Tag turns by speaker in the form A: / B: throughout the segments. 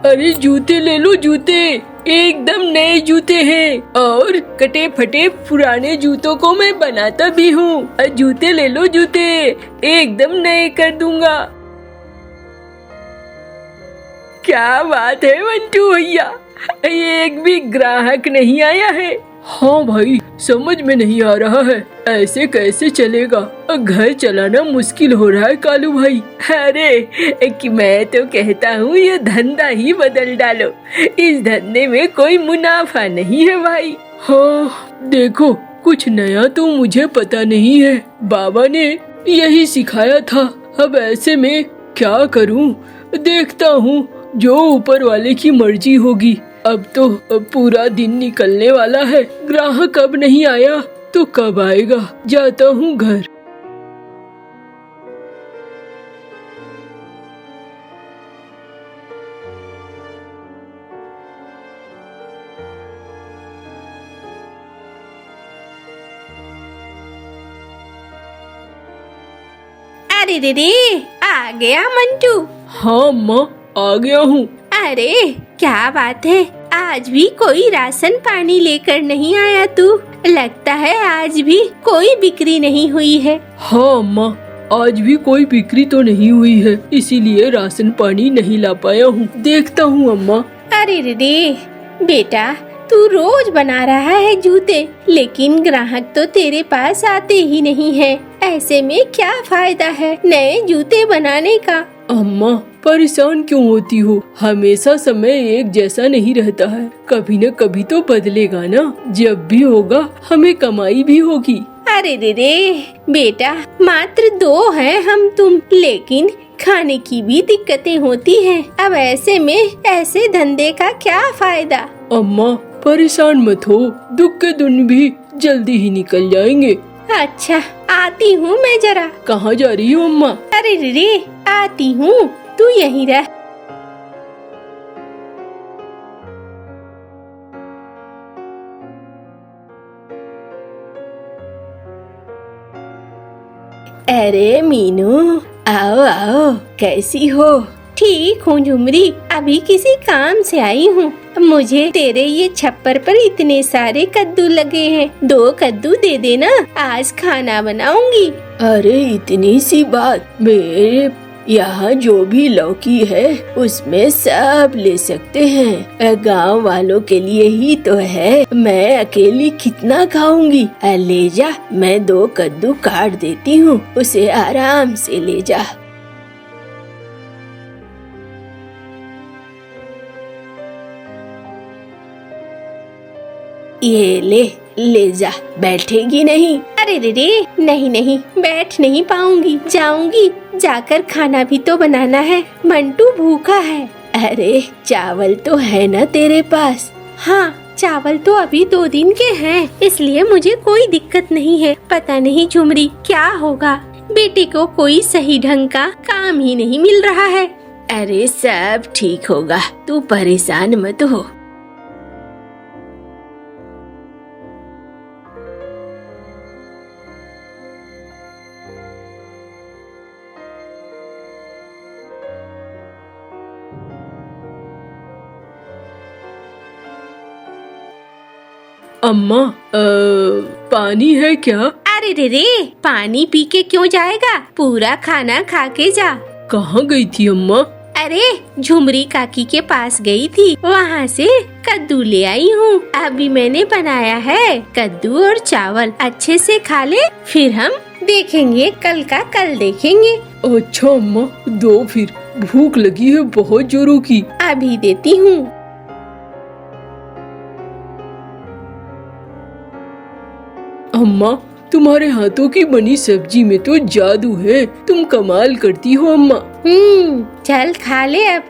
A: अरे जूते ले लो, जूते एकदम नए जूते हैं और कटे फटे पुराने जूतों को मैं बनाता भी हूँ। जूते ले लो, जूते एकदम नए कर दूंगा। क्या बात है मंटू भैया, एक भी ग्राहक नहीं आया है। हाँ भाई, समझ में नहीं आ रहा है ऐसे कैसे चलेगा, घर चलाना मुश्किल हो रहा है कालू भाई। अरे कि मैं तो कहता हूँ ये धंधा ही बदल डालो, इस धंधे में कोई मुनाफा नहीं है भाई। हाँ देखो, कुछ नया तो मुझे पता नहीं है, बाबा ने यही सिखाया था। अब ऐसे में क्या करूँ, देखता हूँ जो ऊपर वाले की मर्जी होगी। अब तो पूरा दिन निकलने वाला है, ग्राहक अब नहीं आया तो कब आएगा। जाता हूँ घर।
B: अरे रे आ गया मंटू।
A: हाँ माँ, आ गया हूँ।
B: अरे क्या बात है, आज भी कोई राशन पानी लेकर नहीं आया तू? लगता है आज भी कोई बिक्री नहीं हुई है।
A: हाँ माँ, आज भी कोई बिक्री तो नहीं हुई है, इसीलिए राशन पानी नहीं ला पाया हूँ। देखता हूँ अम्मा।
B: अरे रे बेटा, तू रोज बना रहा है जूते, लेकिन ग्राहक तो तेरे पास आते ही नहीं है। ऐसे में क्या फायदा है नए जूते बनाने का?
A: अम्मा परेशान क्यों होती हो, हमेशा समय एक जैसा नहीं रहता है, कभी न कभी तो बदलेगा ना। जब भी होगा हमें कमाई भी होगी।
B: अरे रे बेटा, मात्र 2 हैं हम तुम, लेकिन खाने की भी दिक्कतें होती हैं। अब ऐसे में ऐसे धंधे का क्या फायदा?
A: अम्मा परेशान मत हो, दुख के दिन भी जल्दी ही निकल जाएंगे।
B: अच्छा आती हूँ मैं जरा।
A: कहाँ जा रही हो अम्मा?
B: अरे रे आती हूँ, तू यहीं रह। अरे मीनू, आओ आओ, कैसी हो? ठीक हूँ झुमरी, अभी किसी काम से आई हूँ। मुझे तेरे ये छप्पर पर इतने सारे कद्दू लगे हैं, 2 कद्दू दे देना, आज खाना बनाऊंगी।
A: अरे इतनी सी बात, मेरे यहाँ जो भी लौकी है उसमें सब ले सकते हैं, गांव वालों के लिए ही तो है, मैं अकेली कितना खाऊंगी। ले जा, मैं 2 कद्दू काट देती हूँ, उसे आराम से ले जा। ये ले जा, बैठेगी नहीं?
B: अरे रे नहीं नहीं, बैठ नहीं पाऊंगी, जाऊंगी, जाकर खाना भी तो बनाना है, मंटू भूखा है।
A: अरे चावल तो है ना तेरे पास?
B: हाँ चावल तो अभी 2 दिन के हैं, इसलिए मुझे कोई दिक्कत नहीं है। पता नहीं झुमरी क्या होगा, बेटी को कोई सही ढंग का काम ही नहीं मिल रहा है।
A: अरे सब ठीक होगा, तू परेशान मत हो। अम्मा पानी है क्या?
B: अरे रे पानी पी के क्यों जाएगा, पूरा खाना खा के जा।
A: कहाँ गई थी अम्मा?
B: अरे झुमरी काकी के पास गई थी, वहाँ से कद्दू ले आई हूँ। अभी मैंने बनाया है कद्दू और चावल, अच्छे से खा ले, फिर हम देखेंगे कल का कल देखेंगे।
A: अच्छा अम्मा, दो फिर, भूख लगी है बहुत जोरों की।
B: अभी देती हूँ।
A: अम्मा तुम्हारे हाथों की बनी सब्जी में तो जादू है, तुम कमाल करती हो अम्मा।
B: चल खा ले अब।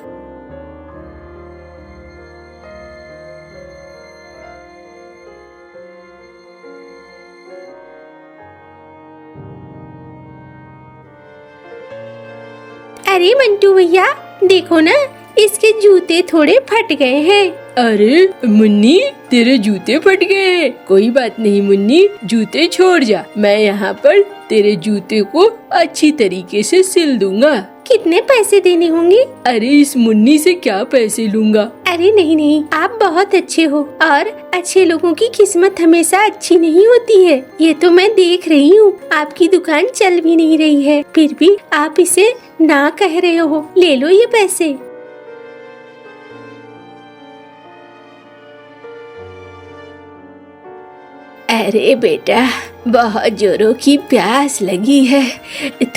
B: अरे मंटू भैया देखो ना, इसके जूते थोड़े फट गए हैं।
A: अरे मुन्नी, तेरे जूते फट गए हैं। कोई बात नहीं मुन्नी, जूते छोड़ जा, मैं यहाँ पर तेरे जूते को अच्छी तरीके से सिल दूंगा।
B: कितने पैसे देने होंगे?
A: अरे इस मुन्नी से क्या पैसे लूँगा।
B: अरे नहीं नहीं, आप बहुत अच्छे हो और अच्छे लोगों की किस्मत हमेशा अच्छी नहीं होती है। ये तो मैं देख रही हूँ, आपकी दुकान चल भी नहीं रही है, फिर भी आप इसे ना कह रहे हो। ले लो ये पैसे। अरे बेटा, बहुत जोरों की प्यास लगी है,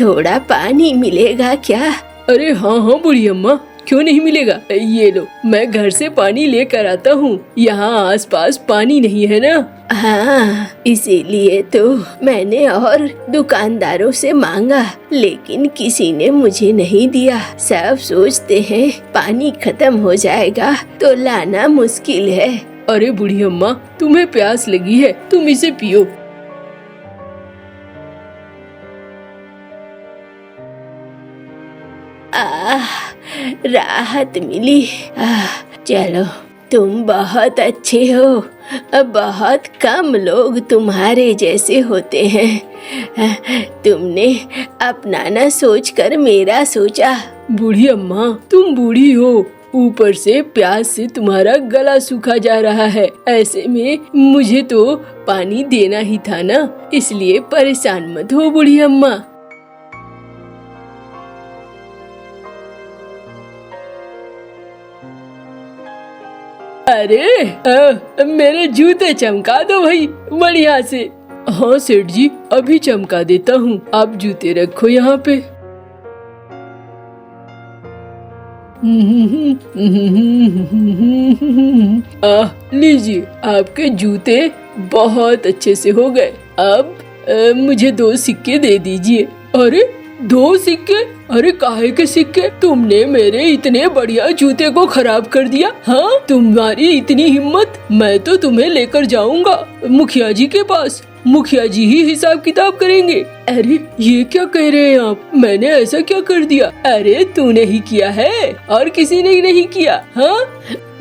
B: थोड़ा पानी मिलेगा क्या?
A: अरे हाँ हाँ बूढ़ी अम्मा, क्यों नहीं मिलेगा। ये लो, मैं घर से पानी लेकर आता हूँ। यहाँ आसपास पानी नहीं है ना।
B: हाँ, इसीलिए तो मैंने और दुकानदारों से मांगा, लेकिन किसी ने मुझे नहीं दिया। सब सोचते हैं पानी खत्म हो जाएगा तो लाना मुश्किल है।
A: अरे बूढ़ी अम्मा, तुम्हें प्यास लगी है, तुम इसे पियो।
B: राहत मिली। चलो, तुम बहुत अच्छे हो। बहुत कम लोग तुम्हारे जैसे होते हैं। तुमने अपना न सोचकर मेरा सोचा।
A: बूढ़ी अम्मा, तुम बूढ़ी हो, ऊपर से प्यास से तुम्हारा गला सूखा जा रहा है। ऐसे में मुझे तो पानी देना ही था ना, इसलिए परेशान मत हो बूढ़ी अम्मा। अरे मेरे जूते चमका दो भाई, बढ़िया से। हाँ सेठ जी, अभी चमका देता हूँ, आप जूते रखो यहाँ पे। लीजिए, आपके जूते बहुत अच्छे से हो गए। अब मुझे 2 सिक्के दे दीजिए। अरे 2 सिक्के? अरे काहे के सिक्के? तुमने मेरे इतने बढ़िया जूते को खराब कर दिया। हाँ, तुम्हारी इतनी हिम्मत, मैं तो तुम्हें लेकर जाऊंगा मुखिया जी के पास। मुखिया जी ही हिसाब किताब करेंगे। अरे ये क्या कह रहे हैं आप? मैंने ऐसा क्या कर दिया? अरे तूने ही किया है और किसी ने नहीं किया। हाँ,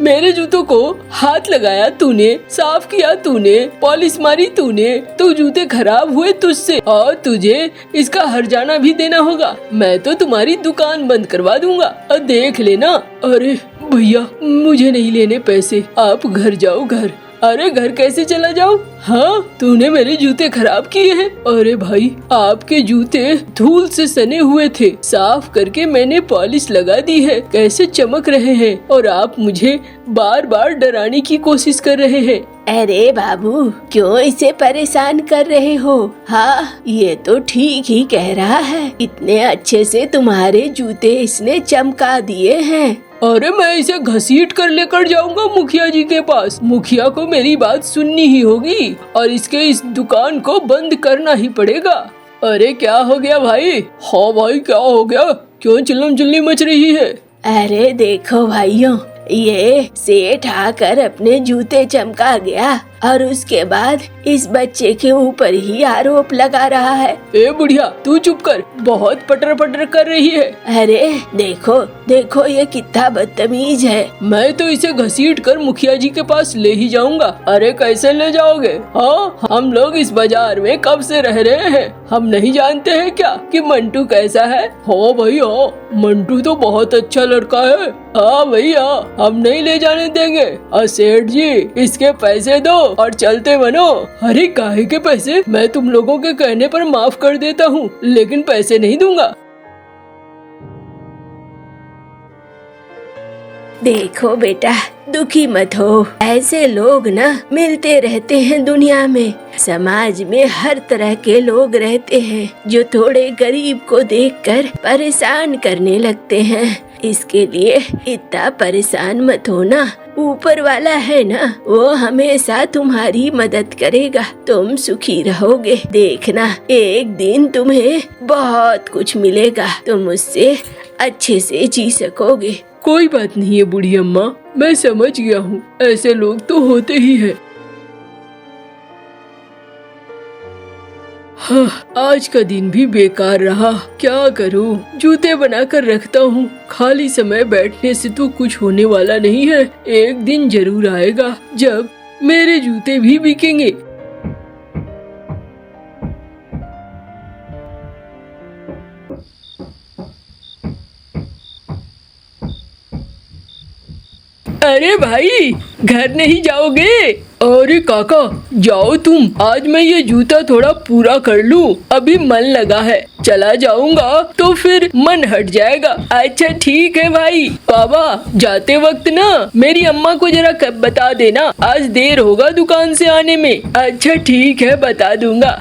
A: मेरे जूतों को हाथ लगाया तूने, साफ किया तूने, पॉलिश मारी तूने, तो जूते खराब हुए तुझसे, और तुझे इसका हर्जाना भी देना होगा। मैं तो तुम्हारी दुकान बंद करवा दूंगा, और देख लेना। अरे भैया, मुझे नहीं लेने पैसे, आप घर जाओ घर। अरे घर कैसे चला जाऊं? हाँ, तूने मेरे जूते खराब किए हैं। अरे भाई, आपके जूते धूल से सने हुए थे, साफ करके मैंने पॉलिश लगा दी है, कैसे चमक रहे हैं, और आप मुझे बार बार डराने की कोशिश कर रहे हैं।
B: अरे बाबू, क्यों इसे परेशान कर रहे हो? हाँ, ये तो ठीक ही कह रहा है, इतने अच्छे से तुम्हारे जूते इसने चमका दिए हैं।
A: अरे मैं इसे घसीट कर लेकर जाऊंगा मुखिया जी के पास। मुखिया को मेरी बात सुननी ही होगी और इसके इस दुकान को बंद करना ही पड़ेगा। अरे क्या हो गया भाई? हाँ भाई, क्या हो गया? क्यों चिल्लम चिल्ली मच रही है?
B: अरे देखो भाइयों, ये सेठ आकर अपने जूते चमका गया और उसके बाद इस बच्चे के ऊपर ही आरोप लगा रहा है।
A: ए बुढ़िया, तू चुप कर, बहुत पटर पटर कर रही है।
B: अरे देखो देखो, ये कितना बदतमीज है।
A: मैं तो इसे घसीट कर मुखिया जी के पास ले ही जाऊंगा। अरे कैसे ले जाओगे? हाँ, हम लोग इस बाजार में कब से रह रहे हैं, हम नहीं जानते हैं क्या कि मंटू कैसा है? हाँ भाई हाँ, मंटू तो बहुत अच्छा लड़का है। हाँ भैया, हम नहीं ले जाने देंगे। और सेठ जी, इसके पैसे दो और चलते बनो। अरे काहे के पैसे? मैं तुम लोगों के कहने पर माफ कर देता हूँ, लेकिन पैसे नहीं दूंगा।
B: देखो बेटा, दुखी मत हो, ऐसे लोग ना मिलते रहते हैं दुनिया में। समाज में हर तरह के लोग रहते हैं जो थोड़े गरीब को देखकर परेशान करने लगते हैं। इसके लिए इतना परेशान मत होना, ऊपर वाला है ना, वो हमेशा तुम्हारी मदद करेगा, तुम सुखी रहोगे। देखना, एक दिन तुम्हें बहुत कुछ मिलेगा, तुम उससे अच्छे से जी सकोगे।
A: कोई बात नहीं है बूढ़ी अम्मा, मैं समझ गया हूँ, ऐसे लोग तो होते ही हैं। हाँ, आज का दिन भी बेकार रहा, क्या करूँ? जूते बनाकर रखता हूँ, खाली समय बैठने से तो कुछ होने वाला नहीं है। एक दिन जरूर आएगा जब मेरे जूते भी बिकेंगे। अरे भाई, घर नहीं जाओगे? अरे काका, जाओ तुम, आज मैं ये जूता थोड़ा पूरा कर लूं, अभी मन लगा है, चला जाऊंगा तो फिर मन हट जाएगा। अच्छा ठीक है भाई। बाबा, जाते वक्त ना मेरी अम्मा को जरा बता देना, आज देर होगा दुकान से आने में। अच्छा ठीक है, बता दूंगा।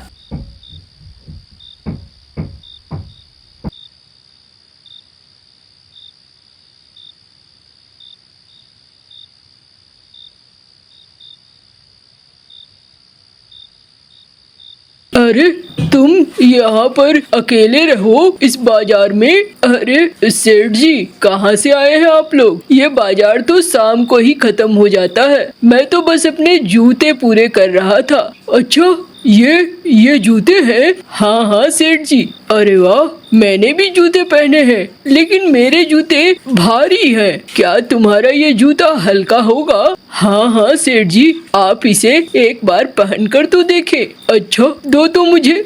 A: अरे तुम यहाँ पर अकेले रहो इस बाजार में? अरे सेठ जी, कहाँ से आए हैं आप लोग? ये बाजार तो शाम को ही खत्म हो जाता है, मैं तो बस अपने जूते पूरे कर रहा था। अच्छा, ये जूते हैं? हाँ हाँ सेठ जी। अरे वाह, मैंने भी जूते पहने हैं, लेकिन मेरे जूते भारी हैं। क्या तुम्हारा ये जूता हल्का होगा? हाँ हाँ सेठ जी, आप इसे एक बार पहनकर तो देखें। अच्छा, दो तो मुझे।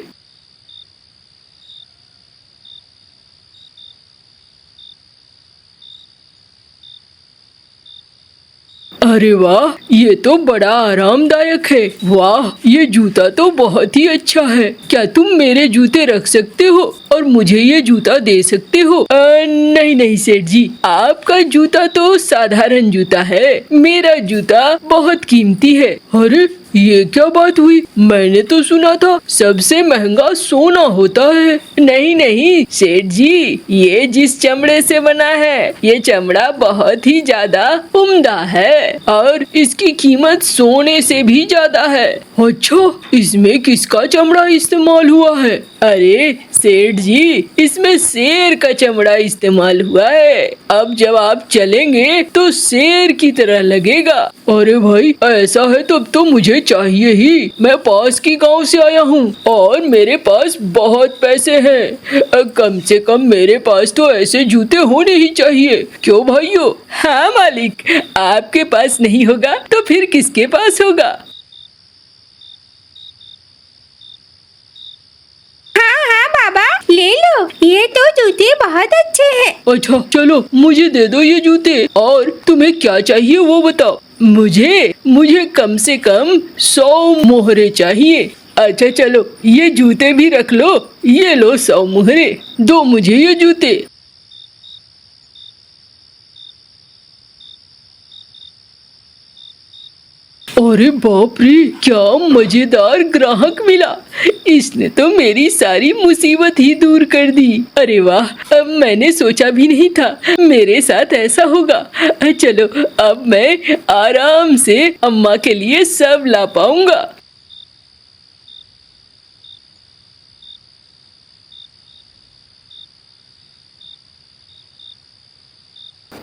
A: अरे वाह, ये तो बड़ा आरामदायक है। वाह, ये जूता तो बहुत ही अच्छा है। क्या तुम मेरे जूते रख सकते हो और मुझे ये जूता दे सकते हो? नहीं नहीं सेठ जी, आपका जूता तो साधारण जूता है, मेरा जूता बहुत कीमती है। अरे ये क्या बात हुई? मैंने तो सुना था सबसे महंगा सोना होता है। नहीं नहीं सेठ जी, ये जिस चमड़े से बना है, ये चमड़ा बहुत ही ज्यादा उम्दा है और इसकी कीमत सोने से भी ज्यादा है। अच्छा, इसमें किसका चमड़ा इस्तेमाल हुआ है? अरे सेठ जी, इसमें शेर का चमड़ा इस्तेमाल हुआ है। अब जब आप चलेंगे तो शेर की तरह लगेगा। अरे भाई, ऐसा है तब तो मुझे चाहिए ही। मैं पास की गांव से आया हूँ और मेरे पास बहुत पैसे हैं। कम से कम मेरे पास तो ऐसे जूते होने ही चाहिए। क्यों भाइयों? हाँ मालिक, आपके पास नहीं होगा तो फिर किसके पास होगा?
B: ले लो, ये तो जूते बहुत अच्छे हैं।
A: अच्छा चलो, मुझे दे दो ये जूते। और तुम्हें क्या चाहिए वो बताओ। मुझे कम से कम 100 मोहरे चाहिए। अच्छा चलो, ये जूते भी रख लो। ये लो 100 मोहरे, दो मुझे ये जूते। अरे बाप रे, क्या मजेदार ग्राहक मिला। इसने तो मेरी सारी मुसीबत ही दूर कर दी। अरे वाह, अब मैंने सोचा भी नहीं था मेरे साथ ऐसा होगा। चलो, अब मैं आराम से अम्मा के लिए सब ला पाऊंगा।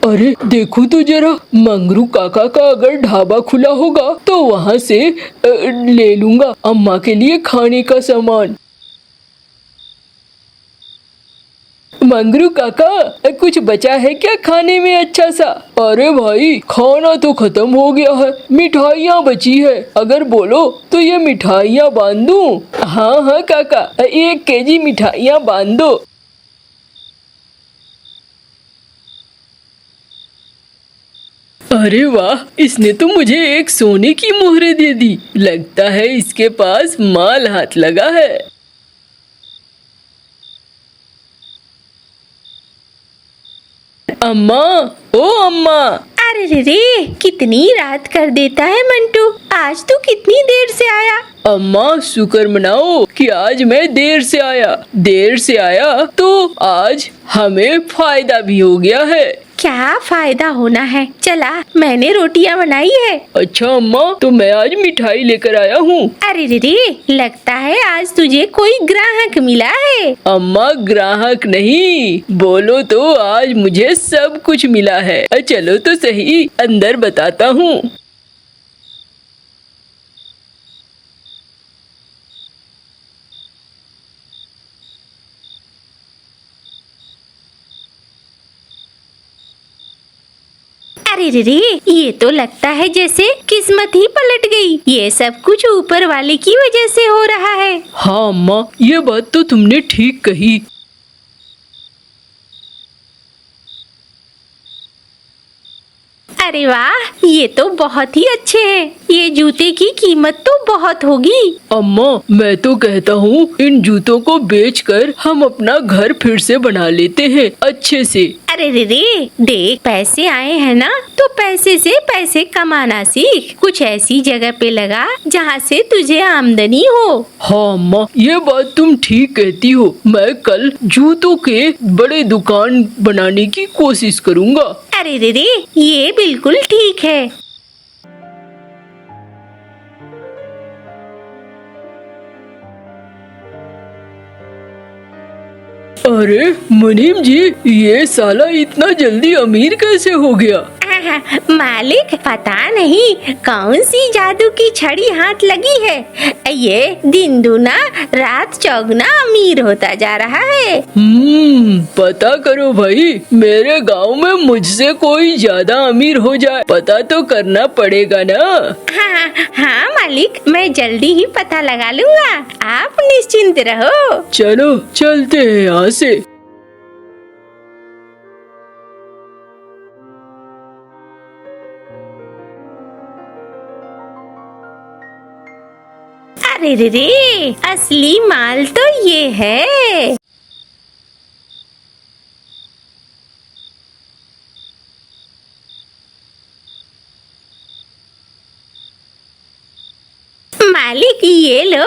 A: अरे देखो तो जरा, मंगरू काका का अगर ढाबा खुला होगा तो वहाँ से ले लूंगा अम्मा के लिए खाने का सामान। मंगरू काका, कुछ बचा है क्या खाने में अच्छा सा? अरे भाई, खाना तो खत्म हो गया है, मिठाइयाँ बची है, अगर बोलो तो ये मिठाइयाँ बांध दूं? हाँ हाँ काका, 1 केजी मिठाइयाँ बांध दो। अरे वाह, इसने तो मुझे एक सोने की मोहरे दे दी। लगता है इसके पास माल हाथ लगा है। अम्मा, ओ अम्मा।
B: अरे रे, कितनी रात कर देता है मंटू, आज तू कितनी देर से आया?
A: अम्मा, शुक्र मनाओ कि आज मैं देर से आया तो आज हमें फायदा भी हो गया है।
B: क्या फायदा होना है? चला, मैंने रोटियां बनाई है।
A: अच्छा अम्मा, तो मैं आज मिठाई लेकर आया हूँ।
B: अरे रे, लगता है आज तुझे कोई ग्राहक मिला है।
A: अम्मा, ग्राहक नहीं, बोलो तो आज मुझे सब कुछ मिला है। चलो तो सही, अंदर बताता हूँ।
B: अरे रे, ये तो लगता है जैसे किस्मत ही पलट गई। ये सब कुछ ऊपर वाले की वजह से हो रहा है।
A: हाँ अम्मा, ये बात तो तुमने ठीक कही।
B: अरे वाह, ये तो बहुत ही अच्छे हैं। ये जूते की कीमत तो बहुत होगी।
A: अम्मा, मैं तो कहता हूँ इन जूतों को बेचकर हम अपना घर फिर से बना लेते हैं अच्छे से।
B: अरे रे देख, पैसे आए हैं ना, तो पैसे से पैसे कमाना सीख। कुछ ऐसी जगह पे लगा जहाँ से तुझे आमदनी हो।
A: हाँ अम्मा, ये बात तुम ठीक कहती हो। मैं कल जूतों के बड़े दुकान बनाने की कोशिश करूँगा।
B: अरे रे ये बिल्कुल ठीक है।
A: अरे मुनीम जी, ये साला इतना जल्दी अमीर कैसे हो गया?
B: मालिक, पता नहीं कौन सी जादू की छड़ी हाथ लगी है, ये दिन दूना रात चौगुना अमीर होता जा रहा है।
A: पता करो भाई, मेरे गांव में मुझसे कोई ज्यादा अमीर हो जाए, पता तो करना पड़ेगा ना।
B: हाँ मालिक, मैं जल्दी ही पता लगा लूँगा, आप निश्चिंत रहो।
A: चलो चलते हैं यहाँ से।
B: अरे रे असली माल तो ये है। मालिक, ये लो,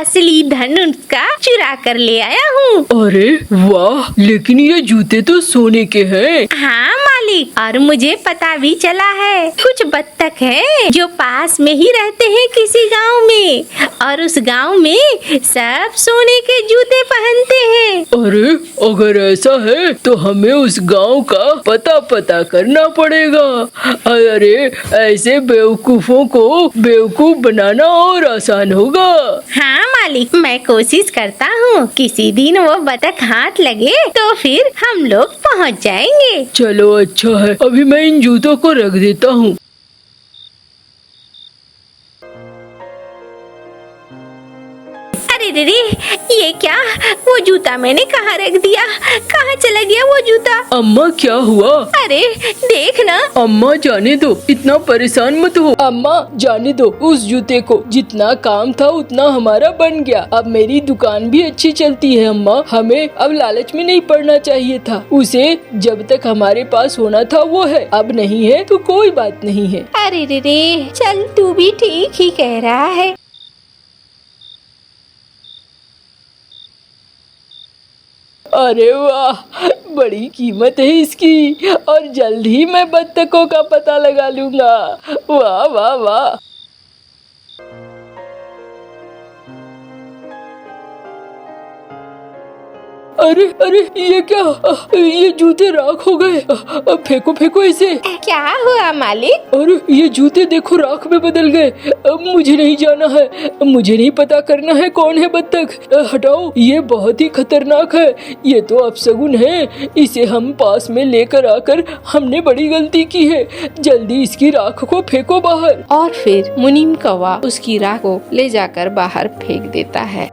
B: असली धन उसका चुरा कर ले आया हूँ।
A: अरे वाह, लेकिन ये जूते तो सोने के हैं।
B: हाँ मालिक, और मुझे पता भी चला है कुछ बत्तख हैं जो पास में ही रहते हैं किसी गांव में, और उस गांव में सब सोने के जूते पहनते हैं।
A: अरे अगर ऐसा है तो हमें उस गांव का पता करना पड़ेगा। अरे ऐसे बेवकूफों को बेवकूफ बनाना और आसान होगा।
B: हाँ मालिक, मैं कोशिश करता हूँ, किसी दिन वो बत्तख हाथ लगे तो फिर हम लोग पहुँच जाएंगे।
A: चलो अच्छा है, अभी मैं इन जूतों को रख देता हूँ।
B: अरे रे ये क्या, वो जूता मैंने कहाँ रख दिया, कहाँ चला गया वो जूता?
A: अम्मा क्या हुआ?
B: अरे देख ना।
A: अम्मा जाने दो, इतना परेशान मत हो। अम्मा जाने दो उस जूते को, जितना काम था उतना हमारा बन गया। अब मेरी दुकान भी अच्छी चलती है अम्मा, हमें अब लालच में नहीं पड़ना चाहिए था। उसे जब तक हमारे पास होना था वो है, अब नहीं है तो कोई बात नहीं है।
B: अरे रे चल, तू भी ठीक ही कह रहा है।
A: अरे वाह, बड़ी कीमत है इसकी, और जल्द ही मैं बत्तखों का पता लगा लूंगा। वाह वाह वाह। अरे अरे ये क्या, ये जूते राख हो गए। फेंको फेंको इसे।
B: क्या हुआ मालिक?
A: अरे ये जूते देखो राख में बदल गए। मुझे नहीं जाना है, मुझे नहीं पता करना है कौन है बत्तख। हटाओ, ये बहुत ही खतरनाक है, ये तो अपशगुन है। इसे हम पास में लेकर आकर हमने बड़ी गलती की है। जल्दी इसकी राख को फेंको बाहर।
B: और फिर मुनीम कौवा उसकी राख को ले जाकर बाहर फेंक देता है।